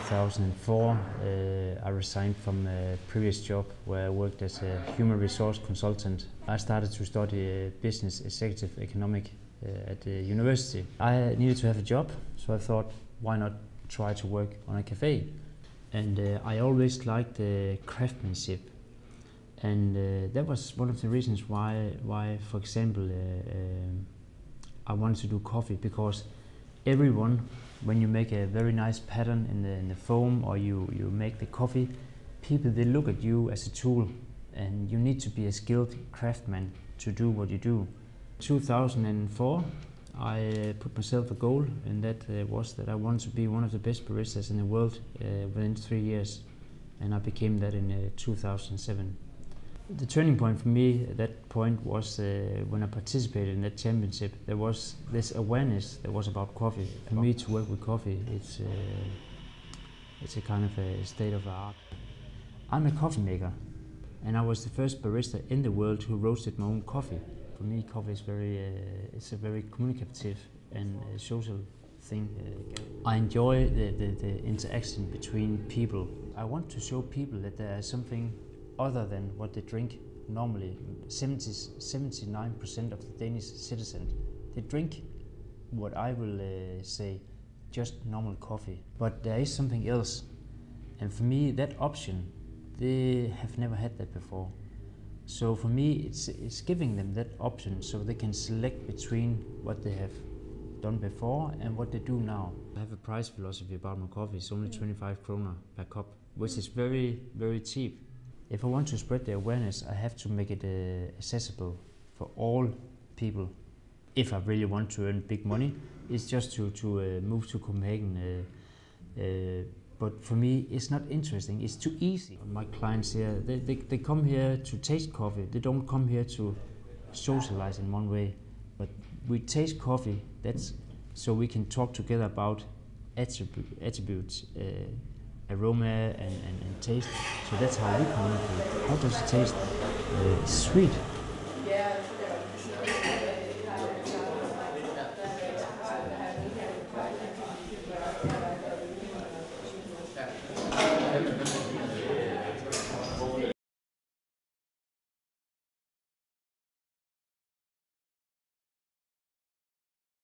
2004, I resigned from a previous job where I worked as a human resource consultant. I started to study business executive economic at the university. I needed to have a job, so I thought, why not try to work on a cafe? And I always liked the craftsmanship, and that was one of the reasons why for example, I wanted to do coffee, because everyone, when you make a very nice pattern in the foam, or you make the coffee, people, they look at you as a tool, and you need to be a skilled craftsman to do what you do. 2004, I put myself a goal, and that was that I wanted to be one of the best baristas in the world within 3 years, and I became that in 2007. The turning point for me at that point was when I participated in that championship. There was this awareness that was about coffee. For me to work with coffee, it's a kind of a state of art. I'm a coffee maker, and I was the first barista in the world who roasted my own coffee. For me, coffee is it's a very communicative and social thing. I enjoy the interaction between people. I want to show people that there is something other than what they drink normally. 79% of the Danish citizens, they drink what I will say just normal coffee. But there is something else, and for me that option, they have never had that before. So for me it's giving them that option so they can select between what they have done before and what they do now. I have a price philosophy about my coffee. It's only 25 kroner per cup, which is very, very cheap. If I want to spread the awareness, I have to make it accessible for all people. If I really want to earn big money, it's just to move to Copenhagen. But for me, it's not interesting. It's too easy. My clients here, they come here to taste coffee. They don't come here to socialize in one way. But we taste coffee, that's so we can talk together about attributes, aroma and taste. So that's how we communicate. How does it taste? Sweet.